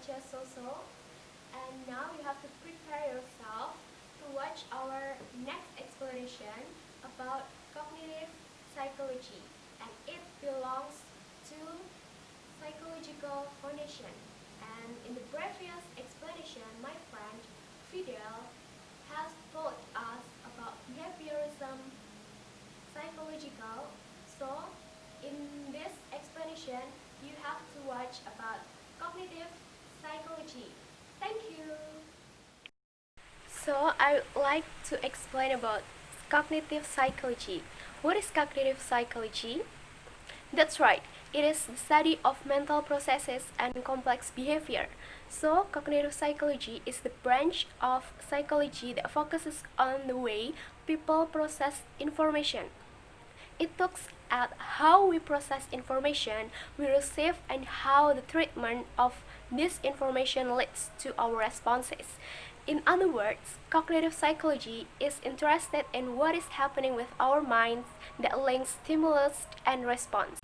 teacher Soso, and now you have to prepare yourself to watch our next exploration about cognitive psychology, and it belongs to psychological foundation. And in the previous explanation, my friend Fidel has told us about behaviorism psychological. So in this explanation, you have to watch about cognitive psychology. Thank you. So I would like to explain about cognitive psychology. What is cognitive psychology? That's right. It is the study of mental processes and complex behavior. So, cognitive psychology is the branch of psychology that focuses on the way people process information. It looks at how we process information we receive and how the treatment of this information leads to our responses. In other words, cognitive psychology is interested in what is happening with our minds that links stimulus and response.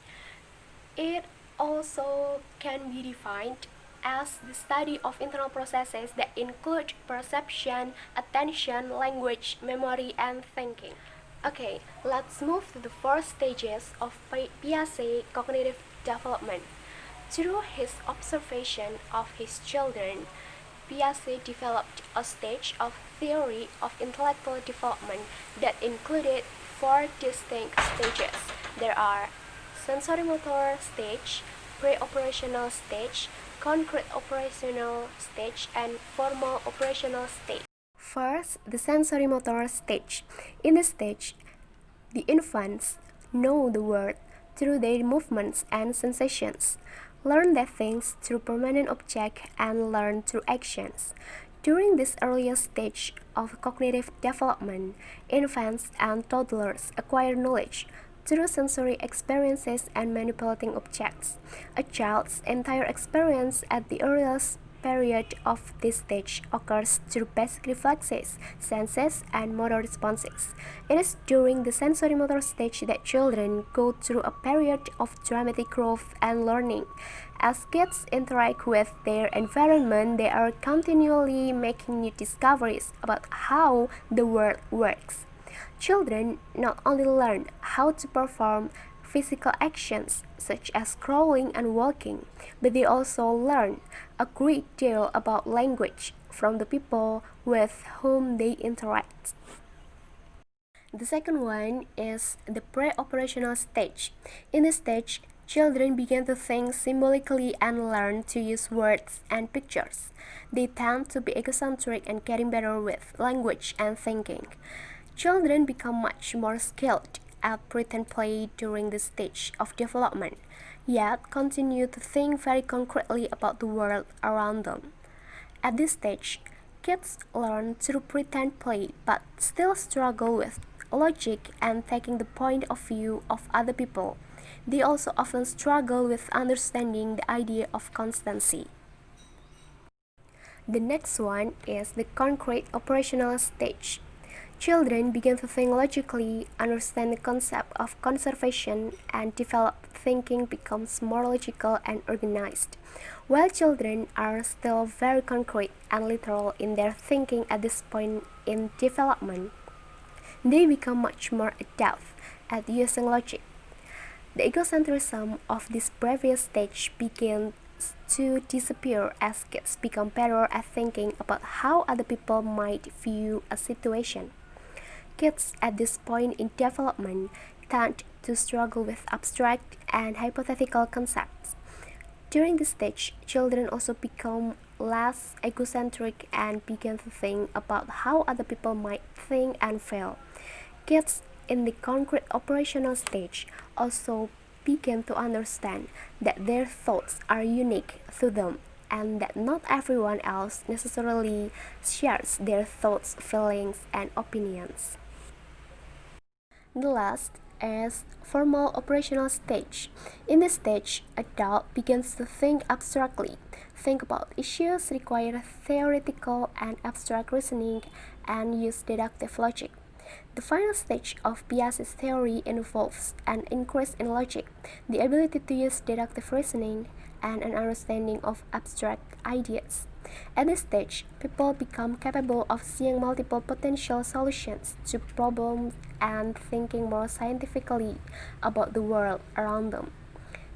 It also can be defined as the study of internal processes that include perception, attention, language, memory, and thinking. Okay, let's move to the first stages of Piaget cognitive development. Through his observation of his children, Piaget developed a stage of theory of intellectual development that included four distinct stages. There are sensorimotor stage, pre-operational stage, concrete operational stage, and formal operational stage. First, the sensorimotor stage. In this stage, the infants know the world through their movements and sensations, learn their things through permanent objects, and learn through actions. During this earliest stage of cognitive development, infants and toddlers acquire knowledge through sensory experiences and manipulating objects. A child's entire experience at the earliest period of this stage occurs through basic reflexes, senses, and motor responses. It is during the sensorimotor stage that children go through a period of dramatic growth and learning. As kids interact with their environment, they are continually making new discoveries about how the world works. Children not only learn how to perform physical actions such as crawling and walking, but they also learn a great deal about language from the people with whom they interact. The second one is the pre-operational stage. In this stage, children begin to think symbolically and learn to use words and pictures. They tend to be egocentric and getting better with language and thinking. Children become much more skilled at pretend play during this stage of development, yet continue to think very concretely about the world around them. At this stage, kids learn through pretend play but still struggle with logic and taking the point of view of other people. They also often struggle with understanding the idea of constancy. The next one is the concrete operational stage. Children begin to think logically, understand the concept of conservation, and develop thinking becomes more logical and organized. While children are still very concrete and literal in their thinking at this point in development, they become much more adept at using logic. The egocentrism of this previous stage begins to disappear as kids become better at thinking about how other people might view a situation. Kids at this point in development tend to struggle with abstract and hypothetical concepts. During this stage, children also become less egocentric and begin to think about how other people might think and feel. Kids in the concrete operational stage also begin to understand that their thoughts are unique to them and that not everyone else necessarily shares their thoughts, feelings, and opinions. The last is formal operational stage. In this stage, adult begins to think abstractly, think about issues, require theoretical and abstract reasoning, and use deductive logic. The final stage of Piaget's theory involves an increase in logic, the ability to use deductive reasoning, and an understanding of abstract ideas. At this stage, people become capable of seeing multiple potential solutions to problems and thinking more scientifically about the world around them.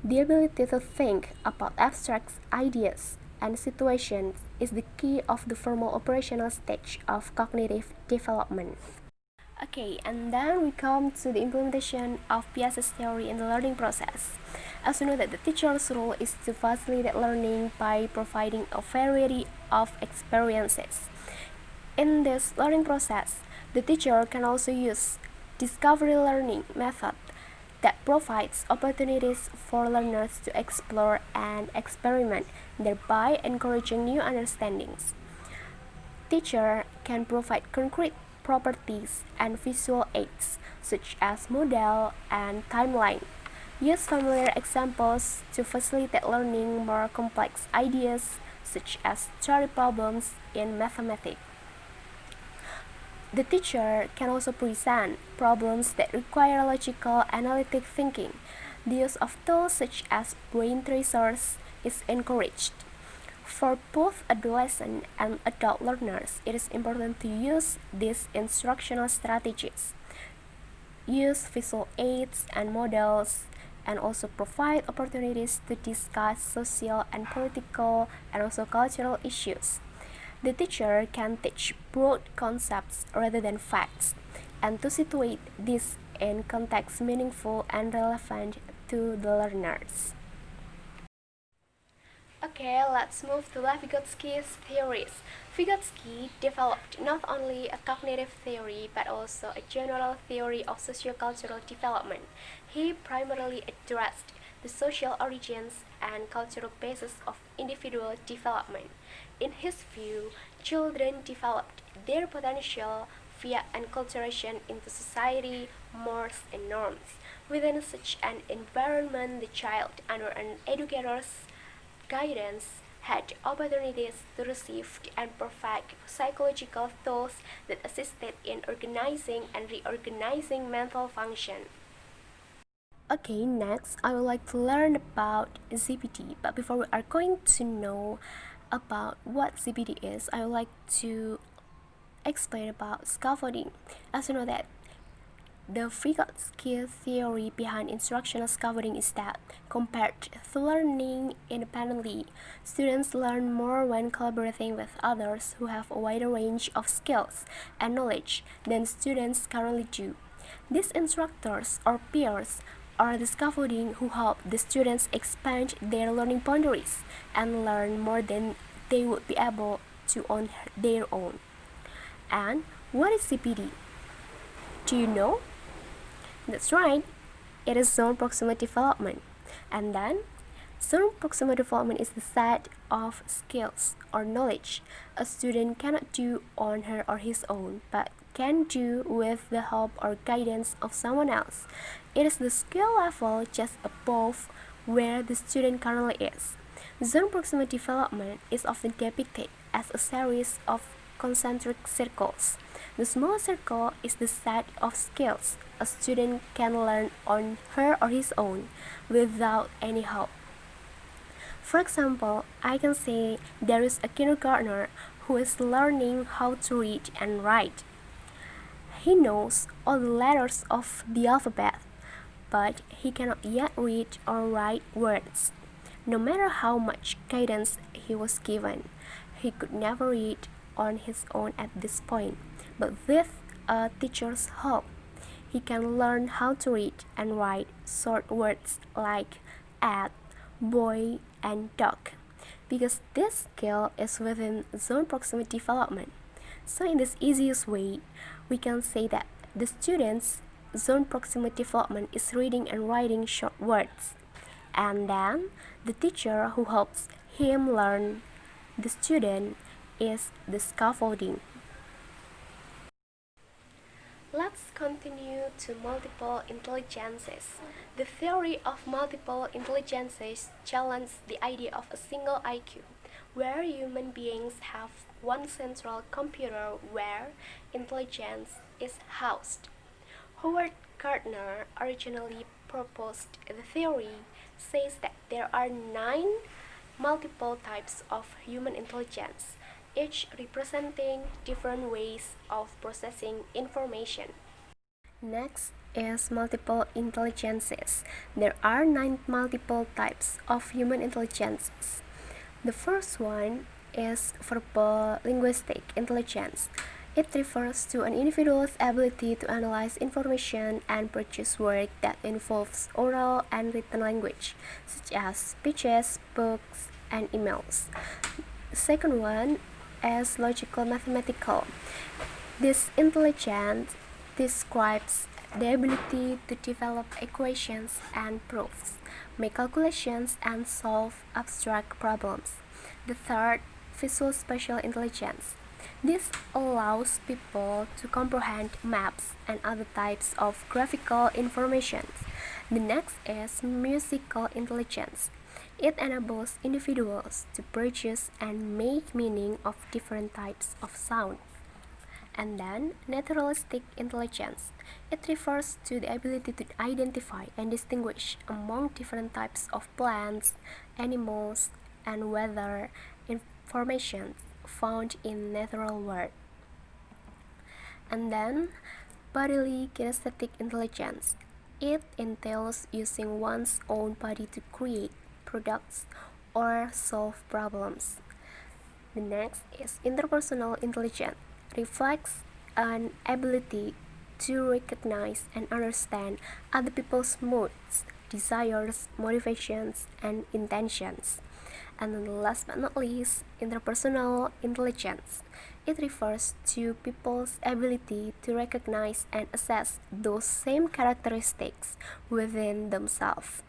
The ability to think about abstract ideas and situations is the key of the formal operational stage of cognitive development. Okay, and then we come to the implementation of Piaget's theory in the learning process. As you know that the teacher's role is to facilitate learning by providing a variety of experiences. In this learning process, the teacher can also use discovery learning method that provides opportunities for learners to explore and experiment, thereby encouraging new understandings. Teacher can provide concrete properties and visual aids such as model and timeline. Use familiar examples to facilitate learning more complex ideas such as theory problems in mathematics. The teacher can also present problems that require logical analytic thinking. The use of tools such as brain tracers is encouraged. For both adolescent and adult learners, it is important to use these instructional strategies. Use visual aids and models, and also provide opportunities to discuss social and political and also cultural issues. The teacher can teach broad concepts rather than facts, and to situate this in context meaningful and relevant to the learners. Okay, let's move to Vygotsky's theories. Vygotsky developed not only a cognitive theory but also a general theory of sociocultural development. He primarily addressed the social origins and cultural basis of individual development. In his view, children developed their potential via enculturation into society, mores, and norms. Within such an environment, the child, under an educator's guidance, had opportunities to receive and perfect psychological tools that assisted in organizing and reorganizing mental function. Okay, next I would like to learn about ZBD, but before we are going to know about what ZBD is, I would like to explain about scaffolding. As you know that the Vygotsky theory behind instructional scaffolding is that, compared to learning independently, students learn more when collaborating with others who have a wider range of skills and knowledge than students currently do. These instructors or peers are the scaffolding who help the students expand their learning boundaries and learn more than they would be able to on their own. And what is CPD? Do you know? That's right, it is zone proximal development. And then, zone proximal development is the set of skills or knowledge a student cannot do on her or his own, but can do with the help or guidance of someone else. It is the skill level just above where the student currently is. Zone proximal development is often depicted as a series of concentric circles. The small circle is the set of skills a student can learn on her or his own without any help. For example, I can say there is a kindergartner who is learning how to read and write. He knows all the letters of the alphabet, but he cannot yet read or write words. No matter how much guidance he was given, he could never read on his own at this point. But with a teacher's help, he can learn how to read and write short words like at, boy, and dog, because this skill is within zone proximity development. So in this easiest way, we can say that the student's zone proximity development is reading and writing short words, and then the teacher who helps him learn the student is the scaffolding. Let's continue to multiple intelligences. The theory of multiple intelligences challenges the idea of a single IQ, where human beings have one central computer where intelligence is housed. Howard Gardner originally proposed the theory says that there are 9 multiple types of human intelligence, each representing different ways of processing information. Next is multiple intelligences. There are 9 multiple types of human intelligences. The first one is verbal linguistic intelligence. It refers to an individual's ability to analyze information and produce work that involves oral and written language, such as speeches, books, and emails. The second one is logical mathematical. This intelligence describes the ability to develop equations and proofs, make calculations, and solve abstract problems. The third, visual spatial intelligence. This allows people to comprehend maps and other types of graphical information. The next is musical intelligence. It enables individuals to produce and make meaning of different types of sound. And then, naturalistic intelligence. It refers to the ability to identify and distinguish among different types of plants, animals, and weather information found in natural world. And then, bodily kinesthetic intelligence. It entails using one's own body to create products or solve problems. The next is interpersonal intelligence. Reflects an ability to recognize and understand other people's moods, desires, motivations, and intentions. And then last but not least, interpersonal intelligence. It refers to people's ability to recognize and assess those same characteristics within themselves.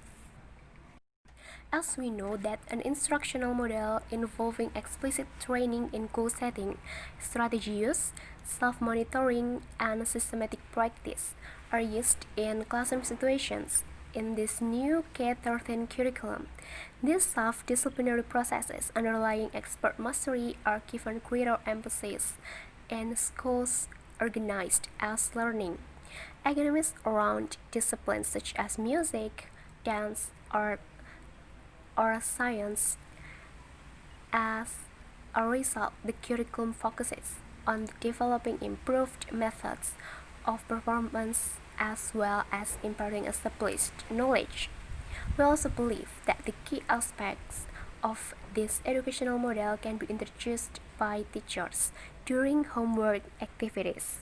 As we know that an instructional model involving explicit training in goal setting, strategy use, self-monitoring, and systematic practice are used in classroom situations in this new K-13 curriculum. These self-disciplinary processes underlying expert mastery are given greater emphasis in schools organized as learning. Academics around disciplines such as music, dance, art, or science. As a result, the curriculum focuses on developing improved methods of performance as well as imparting established knowledge. We also believe that the key aspects of this educational model can be introduced by teachers during homework activities.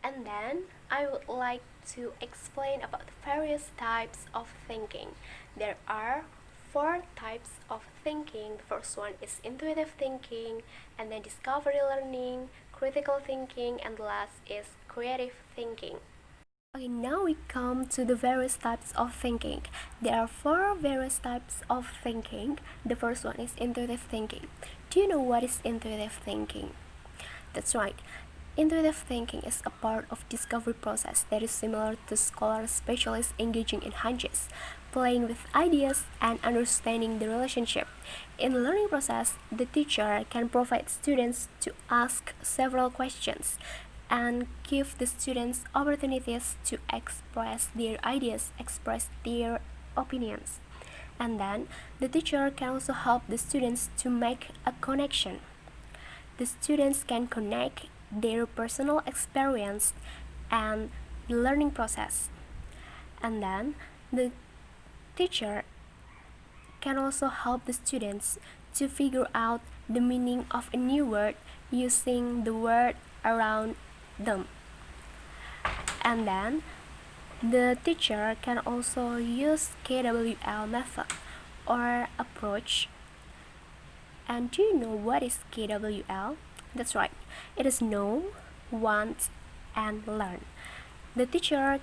And then I would like to explain about the various types of thinking. There are 4 types of thinking. The first one is intuitive thinking, and then discovery learning, critical thinking, and the last is creative thinking. Okay, now we come to the various types of thinking. There are 4 various types of thinking. The first one is intuitive thinking. Do you know what is intuitive thinking? That's right. Intuitive thinking is a part of discovery process that is similar to scholar specialists engaging in hunches, playing with ideas, and understanding the relationship. In the learning process, the teacher can provide students to ask several questions and give the students opportunities to express their ideas, express their opinions. And then the teacher can also help the students to make a connection. The students can connect their personal experience and the learning process. And then the teacher can also help the students to figure out the meaning of a new word using the word around them. And then the teacher can also use KWL method or approach. And do you know what is KWL? That's right. It is know, want, and learn. The teacher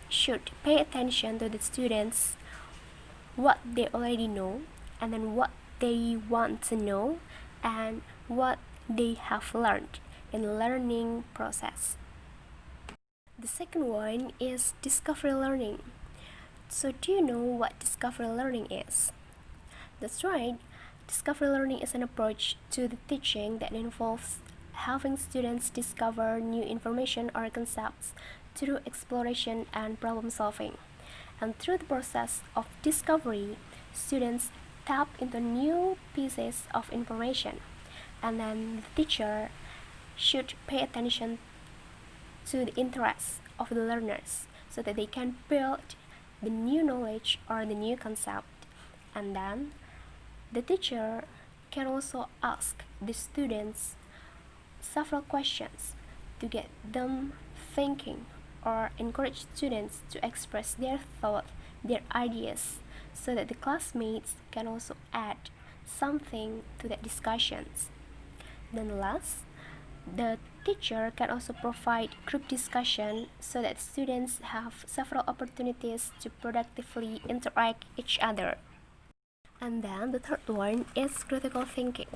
should pay attention to the students, what they already know, and then what they want to know, and what they have learned in the learning process. The second one is discovery learning. So do you know what discovery learning is? That's right. Discovery learning is an approach to the teaching that involves having students discover new information or concepts through exploration and problem solving. And through the process of discovery, students tap into new pieces of information, and then the teacher should pay attention to the interests of the learners so that they can build the new knowledge or the new concept. And then the teacher can also ask the students several questions to get them thinking or encourage students to express their thoughts, their ideas, so that the classmates can also add something to the discussions. Then last, the teacher can also provide group discussion so that students have several opportunities to productively interact each other. And then the third one is critical thinking.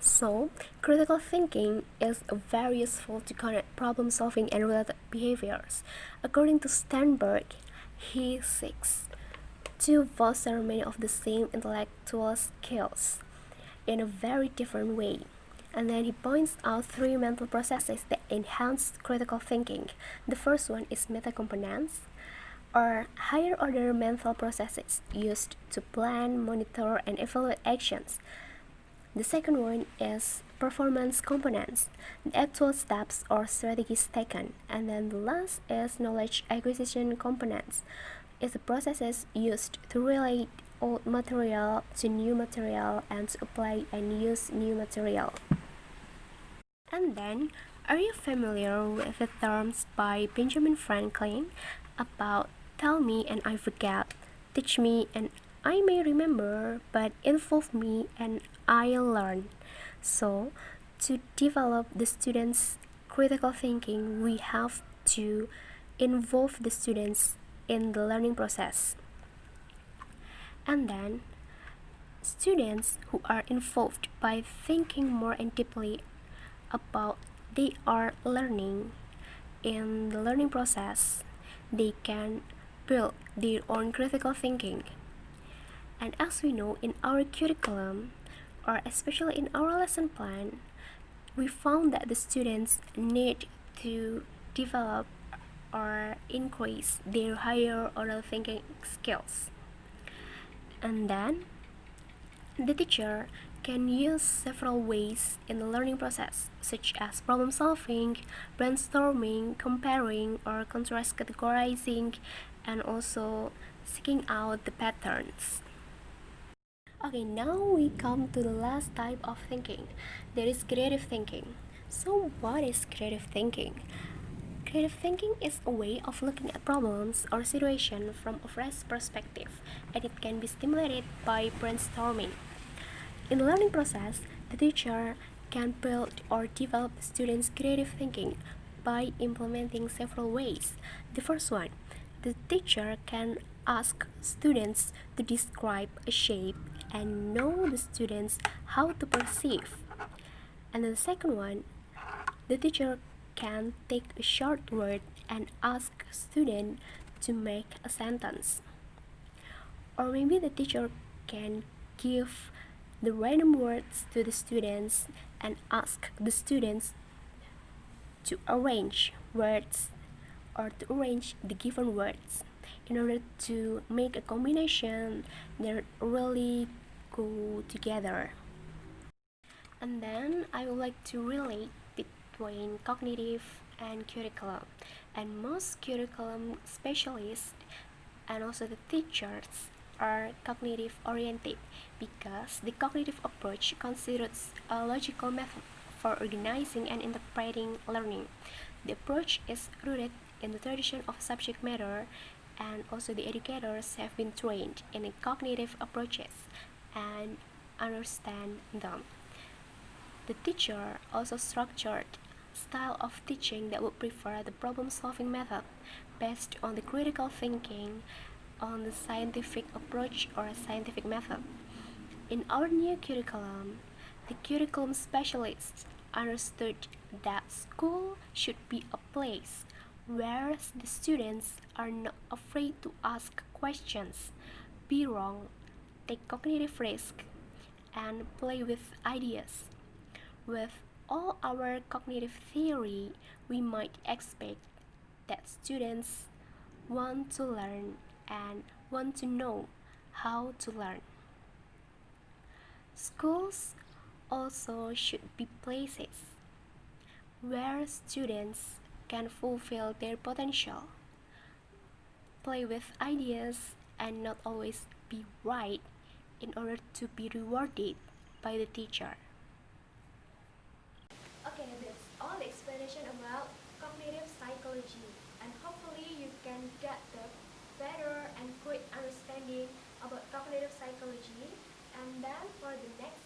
So, critical thinking is very useful to connect problem solving and related behaviors. According to Sternberg, he seeks to foster many of the same intellectual skills in a very different way. And then he points out three mental processes that enhance critical thinking. The first one is metacomponents, or higher order mental processes used to plan, monitor, and evaluate actions. The second one is performance components, the actual steps or strategies taken. And then the last is knowledge acquisition components, is the processes used to relate old material to new material and to apply and use new material. And then, are you familiar with the terms by Benjamin Franklin about tell me and I forget, teach me and I may remember, but involve me and I'll learn? So, to develop the students' critical thinking, we have to involve the students in the learning process. And then, students who are involved by thinking more and deeply about they are learning in the learning process, they can build their own critical thinking. And as we know, in our curriculum, or especially in our lesson plan, we found that the students need to develop or increase their higher order thinking skills. And then the teacher can use several ways in the learning process, such as problem solving, brainstorming, comparing or contrast categorizing, and also seeking out the patterns. Okay, now we come to the last type of thinking. That is creative thinking. So, what is creative thinking? Creative thinking is a way of looking at problems or situations from a fresh perspective, and it can be stimulated by brainstorming. In the learning process, the teacher can build or develop students' creative thinking by implementing several ways. The first one, the teacher can ask students to describe a shape and know the students how to perceive. And the second one, the teacher can take a short word and ask student to make a sentence. Or maybe the teacher can give the random words to the students and ask the students to arrange words or to arrange the given words in order to make a combination that really go together. And then I would like to relate between cognitive and curriculum. And most curriculum specialists and also the teachers are cognitive oriented because the cognitive approach considers a logical method for organizing and interpreting learning. The approach is rooted in the tradition of subject matter, and also the educators have been trained in the cognitive approaches and understand them. The teacher also structured style of teaching that would prefer the problem-solving method based on the critical thinking on the scientific approach or scientific method. In our new curriculum, the curriculum specialists understood that school should be a place where the students are not afraid to ask questions, be wrong, take cognitive risk, and play with ideas. With all our cognitive theory, we might expect that students want to learn and want to know how to learn. Schools also should be places where students can fulfill their potential, play with ideas, and not always be right in order to be rewarded by the teacher. Okay, that's all the explanation about cognitive psychology, and hopefully you can get the better and quick understanding about cognitive psychology. And then for the next